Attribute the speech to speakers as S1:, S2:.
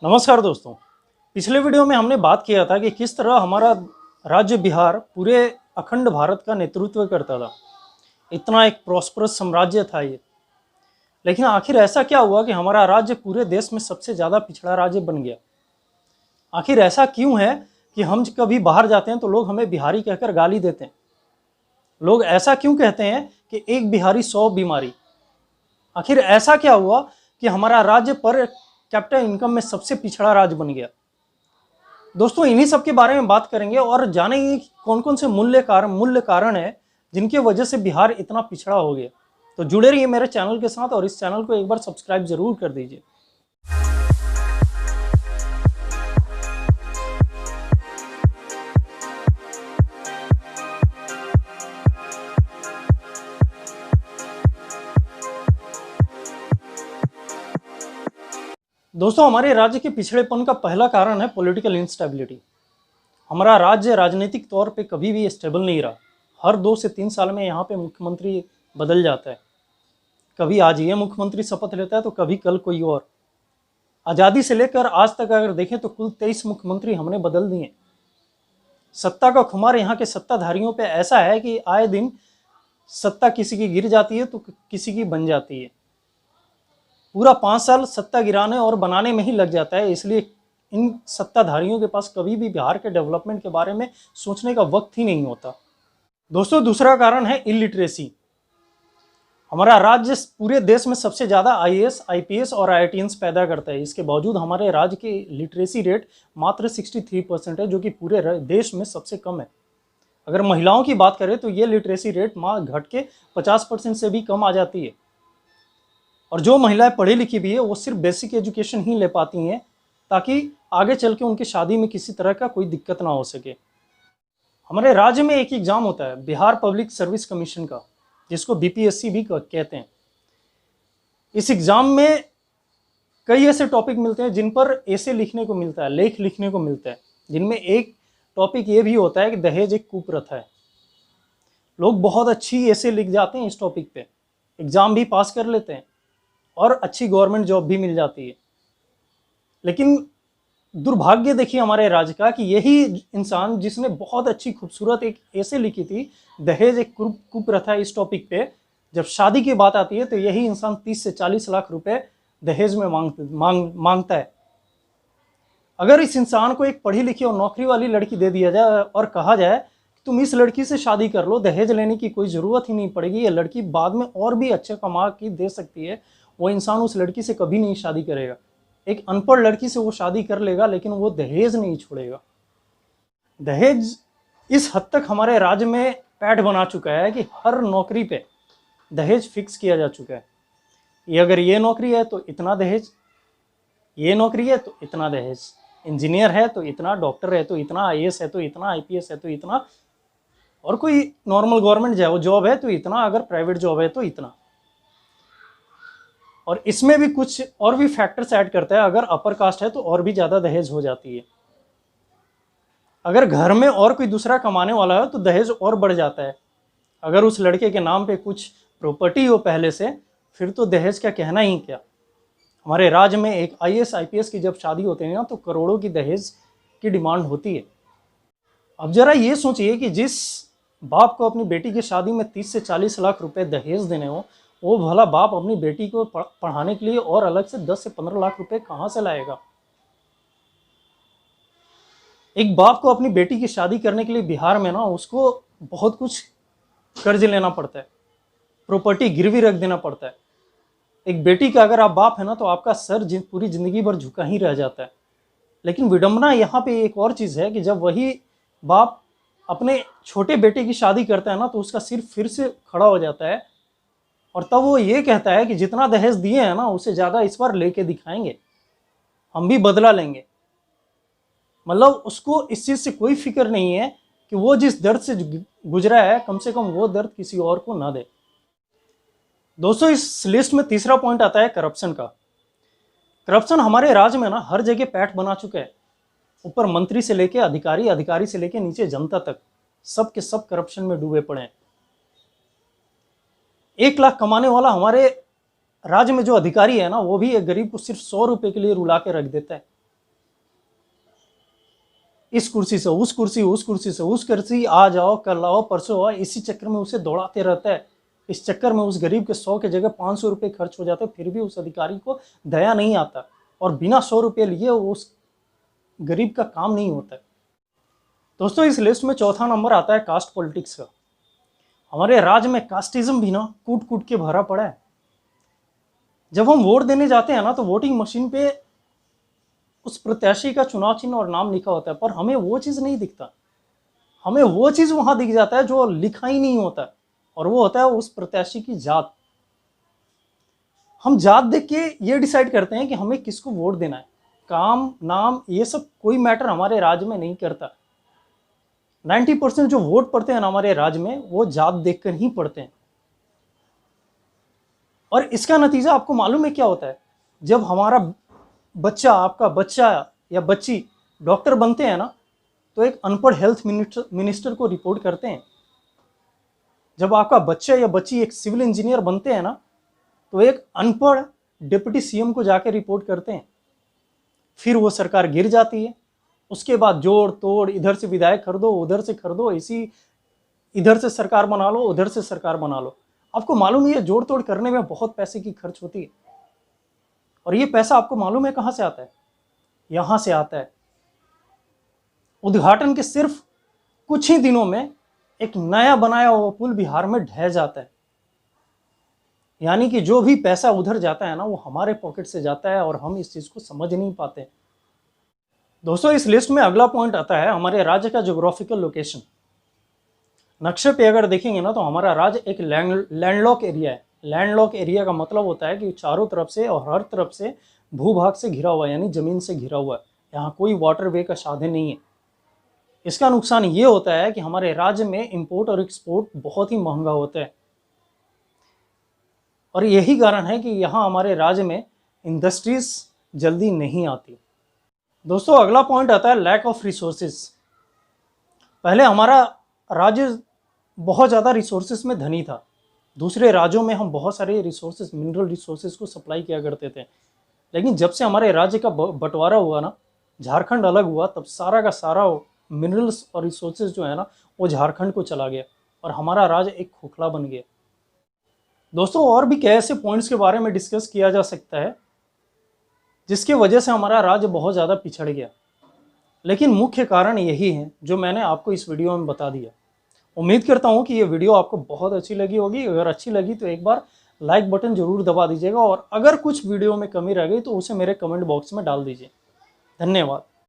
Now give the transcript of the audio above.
S1: नमस्कार दोस्तों। पिछले वीडियो में हमने बात किया था कि किस तरह हमारा राज्य बिहार पूरे अखंड भारत का नेतृत्व करता था। इतना एक प्रॉस्परस साम्राज्य था ये। लेकिन आखिर ऐसा क्या हुआ कि हमारा राज्य पूरे देश में सबसे ज़्यादा पिछड़ा राज्य बन गया। आखिर ऐसा क्यों है कि हम कभी बाहर जाते हैं तो लोग हमें बिहारी कहकर गाली देते हैं। लोग ऐसा क्यों कहते हैं कि एक बिहारी 100 बीमारी। आखिर ऐसा क्या हुआ कि हमारा राज्य पर कैपिटल इनकम में सबसे पिछड़ा राज्य बन गया। दोस्तों, इन्हीं सब के बारे में बात करेंगे और जानेंगे कि कौन कौन से मूल्य कारण है जिनकी वजह से बिहार इतना पिछड़ा हो गया। तो जुड़े रहिए मेरे चैनल के साथ और इस चैनल को एक बार सब्सक्राइब जरूर कर दीजिए। दोस्तों, हमारे राज्य के पिछड़ेपन का पहला कारण है पॉलिटिकल इंस्टेबिलिटी। हमारा राज्य राजनीतिक तौर पे कभी भी स्टेबल नहीं रहा। हर 2 से 3 साल में यहाँ पे मुख्यमंत्री बदल जाता है। कभी आज ये मुख्यमंत्री शपथ लेता है तो कभी कल कोई और। आज़ादी से लेकर आज तक अगर देखें तो कुल 23 मुख्यमंत्री हमने बदल दिए। सत्ता का खुमार यहाँ के सत्ताधारियों पे ऐसा है कि आए दिन सत्ता किसी की गिर जाती है तो किसी की बन जाती है। पूरा 5 साल सत्ता गिराने और बनाने में ही लग जाता है। इसलिए इन सत्ताधारियों के पास कभी भी बिहार के डेवलपमेंट के बारे में सोचने का वक्त ही नहीं होता। दोस्तों, दूसरा कारण है इलिटरेसी। हमारा राज्य पूरे देश में सबसे ज़्यादा IAS, IPS और IITians पैदा करता है। इसके बावजूद हमारे राज्य की लिटरेसी रेट मात्र 63% है, जो कि पूरे देश में सबसे कम है। अगर महिलाओं की बात करें तो ये लिटरेसी रेट घट के 50% से भी कम आ जाती है। और जो महिलाएं पढ़ी लिखी भी है वो सिर्फ बेसिक एजुकेशन ही ले पाती हैं ताकि आगे चल के उनकी शादी में किसी तरह का कोई दिक्कत ना हो सके। हमारे राज्य में एक एग्जाम होता है बिहार पब्लिक सर्विस कमीशन का, जिसको BPSC भी कहते हैं। इस एग्जाम में कई ऐसे टॉपिक मिलते हैं जिन पर ऐसे लिखने को मिलता है, लेख लिखने को मिलता है, जिनमें एक टॉपिक ये भी होता है कि दहेज एक कुप्रथा है। लोग बहुत अच्छी ऐसे लिख जाते हैं इस टॉपिक पे, एग्जाम भी पास कर लेते हैं और अच्छी गवर्नमेंट जॉब भी मिल जाती है। लेकिन दुर्भाग्य देखिए हमारे राज्य का कि यही इंसान जिसने बहुत अच्छी खूबसूरत एक ऐसे लिखी थी दहेज एक कुप्रथा इस टॉपिक पे, जब शादी की बात आती है तो यही इंसान 30 से 40 लाख रुपए दहेज में मांगता है। अगर इस इंसान को एक पढ़ी लिखी और नौकरी वाली लड़की दे दिया जाए और कहा जाए कि तुम इस लड़की से शादी कर लो, दहेज लेने की कोई ज़रूरत ही नहीं पड़ेगी, ये लड़की बाद में और भी अच्छे कमा के दे सकती है, वो इंसान उस लड़की से कभी नहीं शादी करेगा। एक अनपढ़ लड़की से वो शादी कर लेगा लेकिन वो दहेज नहीं छोड़ेगा। दहेज इस हद तक हमारे राज्य में पैठ बना चुका है कि हर नौकरी पे दहेज फिक्स किया जा चुका है। ये अगर ये नौकरी है तो इतना दहेज, ये नौकरी है तो इतना दहेज, इंजीनियर है तो इतना, डॉक्टर है तो इतना, IAS है तो इतना, IPS है तो इतना, और कोई नॉर्मल गवर्नमेंट जॉब है तो इतना, अगर प्राइवेट जॉब है तो इतना। और इसमें भी कुछ और भी फैक्टर्स ऐड करता है। अगर अपर कास्ट है तो और भी ज़्यादा दहेज हो जाती है। अगर घर में और कोई दूसरा कमाने वाला है तो दहेज और बढ़ जाता है। अगर उस लड़के के नाम पे कुछ प्रॉपर्टी हो पहले से, फिर तो दहेज क्या कहना ही क्या। हमारे राज्य में एक IAS, IPS की जब शादी होती है ना तो करोड़ों की दहेज की डिमांड होती है। अब जरा ये सोचिए कि जिस बाप को अपनी बेटी की शादी में 30 से 40 लाख रुपए दहेज देने हो, वो भला बाप अपनी बेटी को पढ़ाने के लिए और अलग से 10 से 15 लाख रुपए कहाँ से लाएगा। एक बाप को अपनी बेटी की शादी करने के लिए बिहार में ना उसको बहुत कुछ कर्ज लेना पड़ता है, प्रॉपर्टी गिरवी रख देना पड़ता है। एक बेटी का अगर आप बाप है ना तो आपका सर पूरी जिंदगी भर झुका ही रह जाता है। लेकिन विडंबना यहाँ पे एक और चीज़ है कि जब वही बाप अपने छोटे बेटे की शादी करता है ना तो उसका सिर फिर से खड़ा हो जाता है और तब वो ये कहता है कि जितना दहेज दिए हैं ना उससे ज़्यादा इस बार लेके दिखाएंगे, हम भी बदला लेंगे। मतलब उसको इस चीज़ से कोई फिक्र नहीं है कि वो जिस दर्द से गुजरा है कम से कम वो दर्द किसी और को ना दे। दोस्तों, इस लिस्ट में तीसरा पॉइंट आता है करप्शन का। करप्शन हमारे राज्य में ना हर जगह पैठ बना चुका है। ऊपर मंत्री से लेके अधिकारी, अधिकारी से लेके नीचे जनता तक, सब के सब करप्शन में डूबे पड़े हैं। 1 लाख कमाने वाला हमारे राज्य में जो अधिकारी है ना वो भी एक गरीब को सिर्फ 100 रुपए के लिए रुला के रख देता है। इस कुर्सी से उस कुर्सी, उस कुर्सी से उस कुर्सी, आज आओ कल आओ परसों आओ, इसी चक्कर में उसे दौड़ाते रहता है। इस चक्कर में उस गरीब के 100 की जगह 500 रुपये खर्च हो जाते, फिर भी उस अधिकारी को दया नहीं आता और बिना 100 रुपये लिए उस गरीब का काम नहीं होता है। दोस्तों, इस लिस्ट में चौथा नंबर आता है कास्ट पॉलिटिक्स का। हमारे राज्य में कास्टिज्म भी ना कूट कूट के भरा पड़ा है। जब हम वोट देने जाते हैं ना तो वोटिंग मशीन पे उस प्रत्याशी का चुनाव चिन्ह और नाम लिखा होता है, पर हमें वो चीज़ नहीं दिखता। हमें वो चीज़ वहाँ दिख जाता है जो लिखा ही नहीं होता, और वो होता है उस प्रत्याशी की जात। हम जात देख के ये डिसाइड करते हैं कि हमें किसको वोट देना है। काम, नाम, ये सब कोई मैटर हमारे राज्य में नहीं करता। 90% जो वोट पड़ते हैं ना हमारे राज्य में, वो जात देखकर ही पड़ते हैं। और इसका नतीजा आपको मालूम है क्या होता है? जब हमारा बच्चा, आपका बच्चा या बच्ची डॉक्टर बनते हैं ना, तो एक अनपढ़ हेल्थ मिनिस्टर को रिपोर्ट करते हैं। जब आपका बच्चा या बच्ची एक सिविल इंजीनियर बनते हैं ना, तो एक अनपढ़ डिप्टी सीएम को जाके रिपोर्ट करते हैं। फिर वो सरकार गिर जाती है। उसके बाद जोड़ तोड़, इधर से विधायक खरीदो, उधर से खरीदो, इसी इधर से सरकार बना लो, उधर से सरकार बना लो। आपको मालूम है ये जोड़ तोड़ करने में बहुत पैसे की खर्च होती है, और ये पैसा आपको मालूम है कहाँ से आता है? यहाँ से आता है। उद्घाटन के सिर्फ कुछ ही दिनों में एक नया बनाया हुआ पुल बिहार में ढह जाता है। यानी कि जो भी पैसा उधर जाता है ना, वो हमारे पॉकेट से जाता है, और हम इस चीज़ को समझ नहीं पाते। दोस्तों, इस लिस्ट में अगला पॉइंट आता है हमारे राज्य का ज्योग्राफिकल लोकेशन। नक्शे पे अगर देखेंगे ना तो हमारा राज्य एक लैंडलॉक एरिया है। लैंडलॉक एरिया का मतलब होता है कि चारों तरफ से और हर तरफ से भूभाग से घिरा हुआ है, यानी जमीन से घिरा हुआ है। यहाँ कोई वाटरवे का साधन नहीं है। इसका नुकसान ये होता है कि हमारे राज्य में इंपोर्ट और एक्सपोर्ट बहुत ही महंगा होता है, और यही कारण है कि यहाँ हमारे राज्य में इंडस्ट्रीज जल्दी नहीं आती। दोस्तों, अगला पॉइंट आता है लैक ऑफ रिसोर्सेज। पहले हमारा राज्य बहुत ज़्यादा रिसोर्सेज में धनी था। दूसरे राज्यों में हम बहुत सारे रिसोर्सेज, मिनरल रिसोर्सेज को सप्लाई किया करते थे। लेकिन जब से हमारे राज्य का बंटवारा हुआ ना, झारखंड अलग हुआ, तब सारा का सारा मिनरल्स और रिसोर्सेज जो है ना, वो झारखंड को चला गया, और हमारा राज्य एक खोखला बन गया। दोस्तों, और भी कई ऐसे पॉइंट्स के बारे में डिस्कस किया जा सकता है जिसकी वजह से हमारा राज्य बहुत ज़्यादा पिछड़ गया, लेकिन मुख्य कारण यही है जो मैंने आपको इस वीडियो में बता दिया। उम्मीद करता हूँ कि ये वीडियो आपको बहुत अच्छी लगी होगी। अगर अच्छी लगी तो एक बार लाइक बटन जरूर दबा दीजिएगा, और अगर कुछ वीडियो में कमी रह गई तो उसे मेरे कमेंट बॉक्स में डाल दीजिए। धन्यवाद।